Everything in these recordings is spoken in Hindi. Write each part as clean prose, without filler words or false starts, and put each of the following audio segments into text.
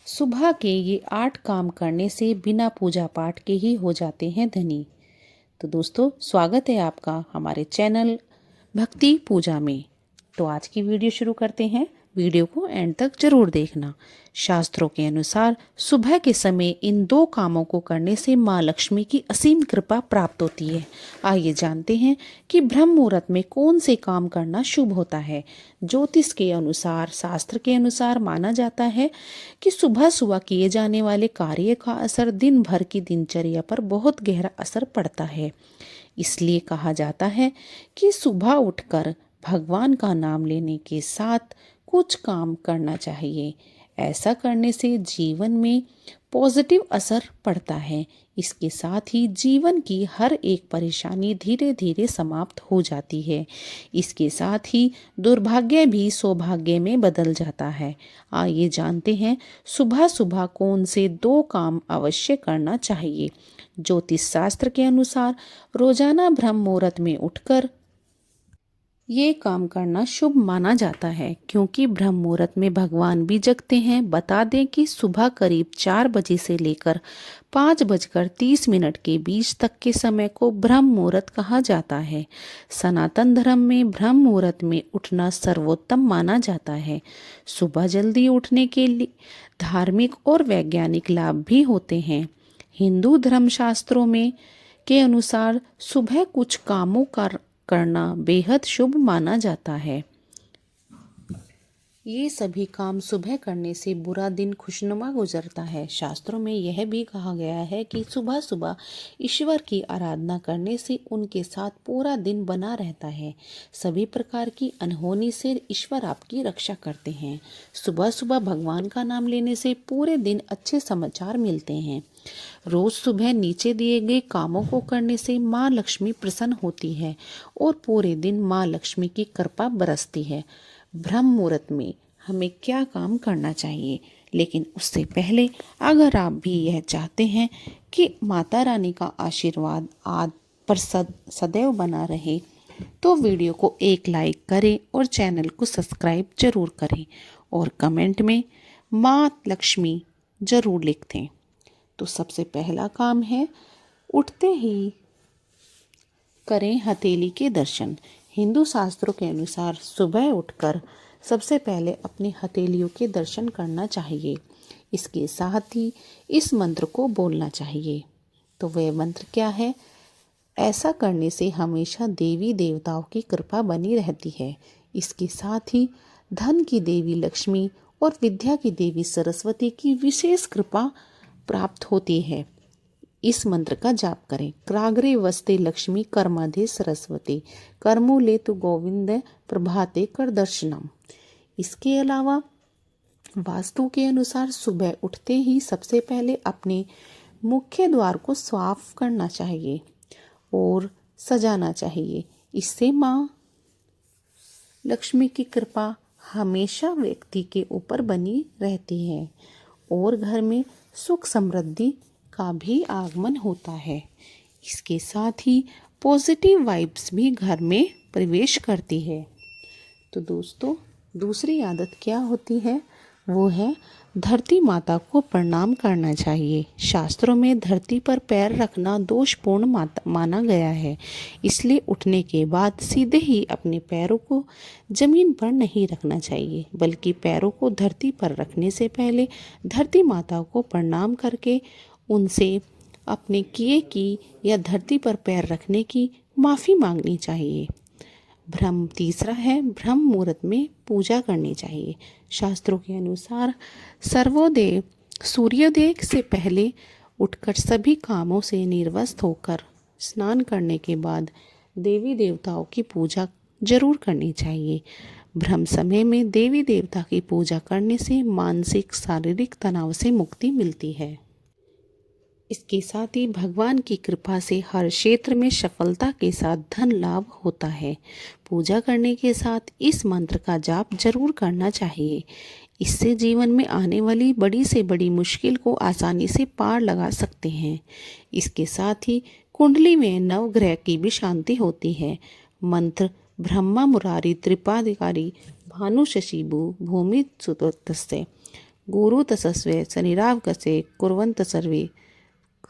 सुबह के ये 8 काम करने से बिना पूजा पाठ के ही हो जाते हैं धनी। तो दोस्तों, स्वागत है आपका हमारे चैनल भक्ति पूजा में। तो आज की वीडियो शुरू करते हैं। वीडियो को एंड तक जरूर देखना। शास्त्रों के अनुसार सुबह के समय इन 2 कामों को करने से माँ लक्ष्मी की असीम कृपा प्राप्त होती है। आइए जानते हैं कि ब्रह्म मुहूर्त में कौन से काम करना शुभ होता है। ज्योतिष के अनुसार, शास्त्र के अनुसार माना जाता है कि सुबह सुबह किए जाने वाले कार्य का असर दिन भर की दिनचर्या पर बहुत गहरा असर पड़ता है। इसलिए कहा जाता है कि सुबह उठकर भगवान का नाम लेने के साथ कुछ काम करना चाहिए। ऐसा करने से जीवन में पॉजिटिव असर पड़ता है। इसके साथ ही जीवन की हर एक परेशानी धीरे धीरे समाप्त हो जाती है। इसके साथ ही दुर्भाग्य भी सौभाग्य में बदल जाता है। आइए जानते हैं सुबह सुबह कौन से 2 काम अवश्य करना चाहिए। ज्योतिष शास्त्र के अनुसार रोजाना ब्रह्म मुहूर्त में उठकर ये काम करना शुभ माना जाता है, क्योंकि ब्रह्म मुहूर्त में भगवान भी जगते हैं। बता दें कि सुबह करीब 4 बजे से लेकर 5:30 के बीच तक के समय को ब्रह्म मुहूर्त कहा जाता है। सनातन धर्म में ब्रह्म मुहूर्त में उठना सर्वोत्तम माना जाता है। सुबह जल्दी उठने के लिए धार्मिक और वैज्ञानिक लाभ भी होते हैं। हिंदू धर्मशास्त्रों में के अनुसार सुबह कुछ कामों का करना बेहद शुभ माना जाता है। ये सभी काम सुबह करने से बुरा दिन खुशनुमा गुजरता है। शास्त्रों में यह भी कहा गया है कि सुबह सुबह ईश्वर की आराधना करने से उनके साथ पूरा दिन बना रहता है। सभी प्रकार की अनहोनी से ईश्वर आपकी रक्षा करते हैं। सुबह सुबह भगवान का नाम लेने से पूरे दिन अच्छे समाचार मिलते हैं। रोज सुबह नीचे दिए गए कामों को करने से माँ लक्ष्मी प्रसन्न होती है और पूरे दिन माँ लक्ष्मी की कृपा बरसती है। ब्रह्म मुहूर्त में हमें क्या काम करना चाहिए, लेकिन उससे पहले अगर आप भी यह चाहते हैं कि माता रानी का आशीर्वाद आप पर सदैव बना रहे, तो वीडियो को एक लाइक करें और चैनल को सब्सक्राइब जरूर करें और कमेंट में माँ लक्ष्मी जरूर लिख दें। तो सबसे पहला काम है, उठते ही करें हथेली के दर्शन। हिंदू शास्त्रों के अनुसार सुबह उठकर सबसे पहले अपनी हथेलियों के दर्शन करना चाहिए। इसके साथ ही इस मंत्र को बोलना चाहिए। तो वह मंत्र क्या है? ऐसा करने से हमेशा देवी देवताओं की कृपा बनी रहती है। इसके साथ ही धन की देवी लक्ष्मी और विद्या की देवी सरस्वती की विशेष कृपा प्राप्त होती है। इस मंत्र का जाप करें। क्राग्रे वस्ते लक्ष्मी कर्माधे सरस्वती कर्मूले तु गोविंद प्रभाते कर दर्शनम। इसके अलावा वास्तु के अनुसार सुबह उठते ही सबसे पहले अपने मुख्य द्वार को साफ करना चाहिए और सजाना चाहिए। इससे माँ लक्ष्मी की कृपा हमेशा व्यक्ति के ऊपर बनी रहती है और घर में सुख समृद्धि का भी आगमन होता है। इसके साथ ही पॉजिटिव वाइब्स भी घर में प्रवेश करती है। तो दोस्तों, दूसरी आदत क्या होती है? वो है धरती माता को प्रणाम करना चाहिए। शास्त्रों में धरती पर पैर रखना दोषपूर्ण माना गया है। इसलिए उठने के बाद सीधे ही अपने पैरों को जमीन पर नहीं रखना चाहिए, बल्कि पैरों को धरती पर रखने से पहले धरती माता को प्रणाम करके उनसे अपने किए की या धरती पर पैर रखने की माफ़ी मांगनी चाहिए। तीसरा है, ब्रह्म मुहूर्त में पूजा करनी चाहिए। शास्त्रों के अनुसार सर्वोदय सूर्योदय से पहले उठकर सभी कामों से निर्वस्त होकर स्नान करने के बाद देवी देवताओं की पूजा जरूर करनी चाहिए। ब्रह्म समय में देवी देवता की पूजा करने से मानसिक शारीरिक तनाव से मुक्ति मिलती है। इसके साथ ही भगवान की कृपा से हर क्षेत्र में सफलता के साथ धन लाभ होता है। पूजा करने के साथ इस मंत्र का जाप जरूर करना चाहिए। इससे जीवन में आने वाली बड़ी से बड़ी मुश्किल को आसानी से पार लगा सकते हैं। इसके साथ ही कुंडली में नवग्रह की भी शांति होती है। मंत्र ब्रह्मा मुरारी त्रिपाधिकारी भानु शशिभु भूमि सुतस्य गुरु तसस्वे शनिराव कसे कुर्वन्त सर्वे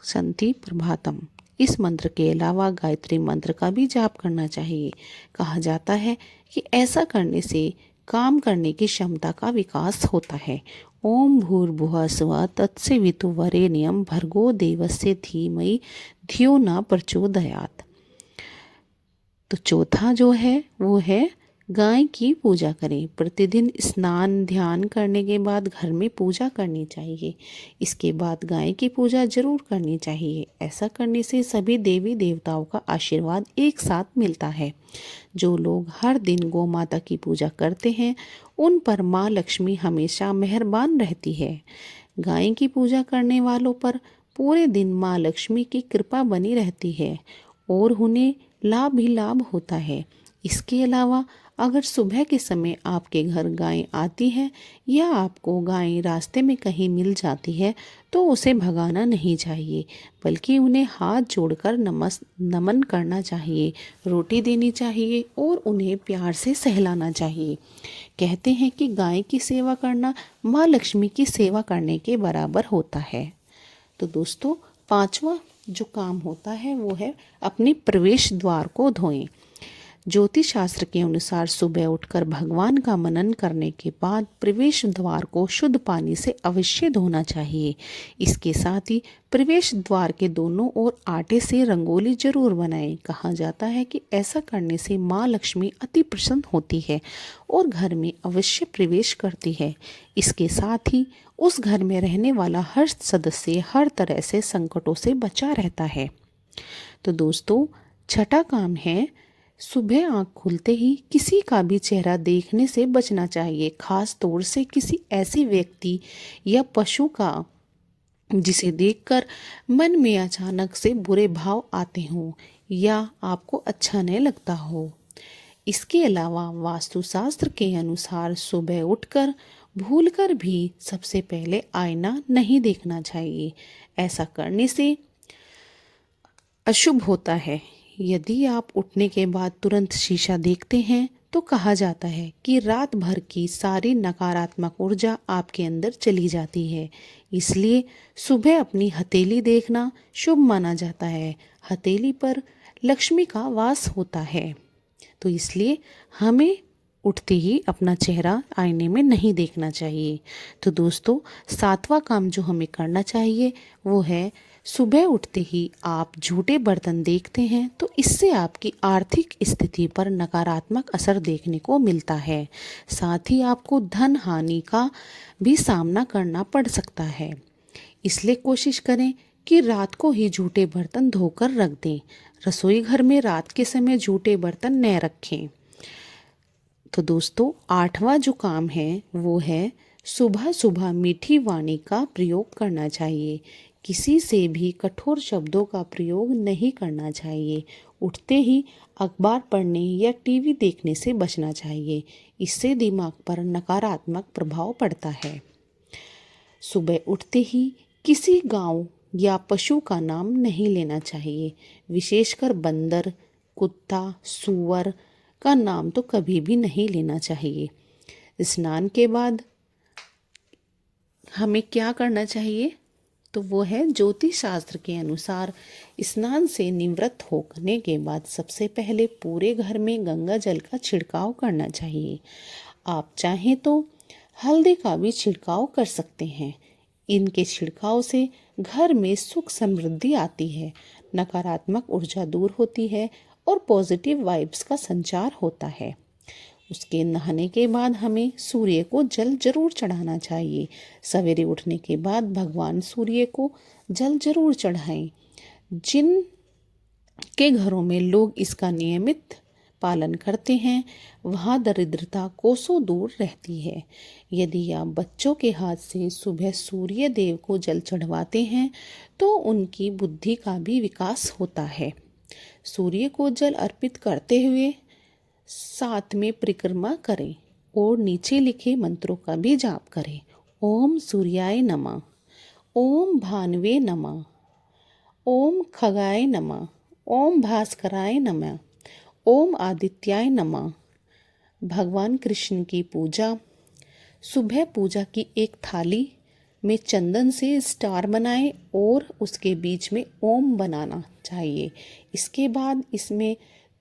संति प्रभातम। इस मंत्र के अलावा गायत्री मंत्र का भी जाप करना चाहिए। कहा जाता है कि ऐसा करने से काम करने की क्षमता का विकास होता है। ओम भूर्भुवः स्वः तत्सवितुर्वरेण्यं भर्गो देवस्य धीमहि धियो न प्रचोदयात्। तो चौथा जो है वो है गाय की पूजा करें। प्रतिदिन स्नान ध्यान करने के बाद घर में पूजा करनी चाहिए। इसके बाद गाय की पूजा जरूर करनी चाहिए। ऐसा करने से सभी देवी देवताओं का आशीर्वाद एक साथ मिलता है। जो लोग हर दिन गौ माता की पूजा करते हैं उन पर माँ लक्ष्मी हमेशा मेहरबान रहती है। गाय की पूजा करने वालों पर पूरे दिन माँ लक्ष्मी की कृपा बनी रहती है और उन्हें लाभ भी लाभ होता है। इसके अलावा अगर सुबह के समय आपके घर गाय आती है या आपको गाय रास्ते में कहीं मिल जाती है तो उसे भगाना नहीं चाहिए, बल्कि उन्हें हाथ जोड़कर नमन करना चाहिए, रोटी देनी चाहिए और उन्हें प्यार से सहलाना चाहिए। कहते हैं कि गाय की सेवा करना माँ लक्ष्मी की सेवा करने के बराबर होता है। तो दोस्तों, पांचवा जो काम होता है वो है अपने प्रवेश द्वार को धोएं। ज्योतिष शास्त्र के अनुसार सुबह उठकर भगवान का मनन करने के बाद प्रवेश द्वार को शुद्ध पानी से अवश्य धोना चाहिए। इसके साथ ही प्रवेश द्वार के दोनों ओर आटे से रंगोली जरूर बनाएं। कहा जाता है कि ऐसा करने से माँ लक्ष्मी अति प्रसन्न होती है और घर में अवश्य प्रवेश करती है। इसके साथ ही उस घर में रहने वाला हर सदस्य हर तरह से संकटों से बचा रहता है। तो दोस्तों, छठा काम है सुबह आँख खुलते ही किसी का भी चेहरा देखने से बचना चाहिए, खास तौर से किसी ऐसे व्यक्ति या पशु का जिसे देखकर मन में अचानक से बुरे भाव आते हों या आपको अच्छा नहीं लगता हो। इसके अलावा वास्तुशास्त्र के अनुसार सुबह उठकर भूलकर भी सबसे पहले आईना नहीं देखना चाहिए। ऐसा करने से अशुभ होता है। यदि आप उठने के बाद तुरंत शीशा देखते हैं तो कहा जाता है कि रात भर की सारी नकारात्मक ऊर्जा आपके अंदर चली जाती है। इसलिए सुबह अपनी हथेली देखना शुभ माना जाता है। हथेली पर लक्ष्मी का वास होता है, तो इसलिए हमें उठते ही अपना चेहरा आईने में नहीं देखना चाहिए। तो दोस्तों, सातवां काम जो हमें करना चाहिए वो है सुबह उठते ही आप झूठे बर्तन देखते हैं तो इससे आपकी आर्थिक स्थिति पर नकारात्मक असर देखने को मिलता है। साथ ही आपको धन हानि का भी सामना करना पड़ सकता है। इसलिए कोशिश करें कि रात को ही झूठे बर्तन धोकर रख दें। रसोई घर में रात के समय झूठे बर्तन न रखें। तो दोस्तों, आठवां जो काम है वो है सुबह सुबह मीठी वाणी का प्रयोग करना चाहिए। किसी से भी कठोर शब्दों का प्रयोग नहीं करना चाहिए। उठते ही अखबार पढ़ने या टीवी देखने से बचना चाहिए। इससे दिमाग पर नकारात्मक प्रभाव पड़ता है। सुबह उठते ही किसी गांव या पशु का नाम नहीं लेना चाहिए। विशेषकर बंदर, कुत्ता, सूअर का नाम तो कभी भी नहीं लेना चाहिए। स्नान के बाद हमें क्या करना चाहिए? तो वो है ज्योतिष शास्त्र के अनुसार स्नान से निवृत्त होने के बाद सबसे पहले पूरे घर में गंगा जल का छिड़काव करना चाहिए। आप चाहें तो हल्दी का भी छिड़काव कर सकते हैं। इनके छिड़काव से घर में सुख समृद्धि आती है, नकारात्मक ऊर्जा दूर होती है और पॉजिटिव वाइब्स का संचार होता है। उसके नहाने के बाद हमें सूर्य को जल जरूर चढ़ाना चाहिए। सवेरे उठने के बाद भगवान सूर्य को जल जरूर चढ़ाएं। जिन के घरों में लोग इसका नियमित पालन करते हैं वहाँ दरिद्रता कोसों दूर रहती है। यदि आप बच्चों के हाथ से सुबह सूर्य देव को जल चढ़वाते हैं तो उनकी बुद्धि का भी विकास होता है। सूर्य को जल अर्पित करते हुए साथ में परिक्रमा करें और नीचे लिखे मंत्रों का भी जाप करें। ओम सूर्याय नमः, ओम भानवे नमः, ओम खगाय नमः, ओम भास्कराय नमः, ओम आदित्याय नमः। भगवान कृष्ण की पूजा। सुबह पूजा की एक थाली में चंदन से स्टार बनाएं और उसके बीच में ओम बनाना चाहिए। इसके बाद इसमें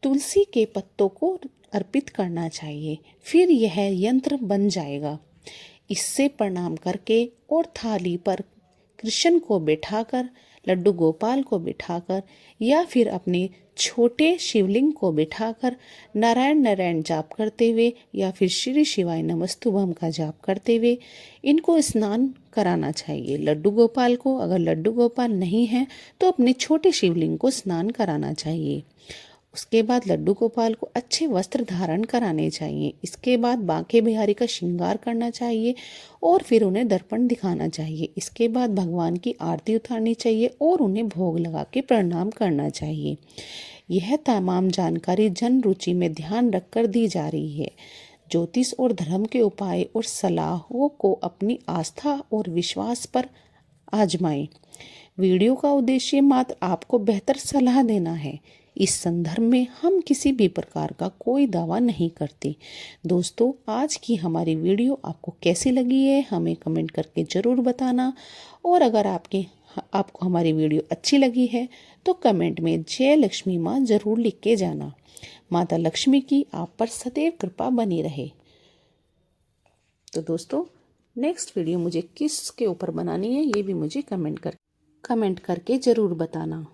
तुलसी के पत्तों को अर्पित करना चाहिए। फिर यह यंत्र बन जाएगा। इससे प्रणाम करके और थाली पर कृष्ण को बिठाकर, लड्डू गोपाल को बिठाकर या फिर अपने छोटे शिवलिंग को बिठाकर नारायण नारायण जाप करते हुए या फिर श्री शिवाय नमस्तुभम का जाप करते हुए इनको स्नान कराना चाहिए। लड्डू गोपाल को, अगर लड्डू गोपाल नहीं है तो अपने छोटे शिवलिंग को स्नान कराना चाहिए। उसके बाद लड्डू गोपाल को अच्छे वस्त्र धारण कराने चाहिए। इसके बाद बांके बिहारी का श्रृंगार करना चाहिए और फिर उन्हें दर्पण दिखाना चाहिए। इसके बाद भगवान की आरती उतारनी चाहिए और उन्हें भोग लगा के प्रणाम करना चाहिए। यह तमाम जानकारी जन रुचि में ध्यान रखकर दी जा रही है। ज्योतिष और धर्म के उपाय और सलाहों को अपनी आस्था और विश्वास पर आजमाएं। वीडियो का उद्देश्य मात्र आपको बेहतर सलाह देना है। इस संदर्भ में हम किसी भी प्रकार का कोई दावा नहीं करते। दोस्तों, आज की हमारी वीडियो आपको कैसी लगी है हमें कमेंट करके ज़रूर बताना। और अगर आपको हमारी वीडियो अच्छी लगी है तो कमेंट में जय लक्ष्मी माँ ज़रूर लिख के जाना। माता लक्ष्मी की आप पर सदैव कृपा बनी रहे। तो दोस्तों, नेक्स्ट वीडियो मुझे किस के ऊपर बनानी है ये भी मुझे कमेंट करके ज़रूर बताना।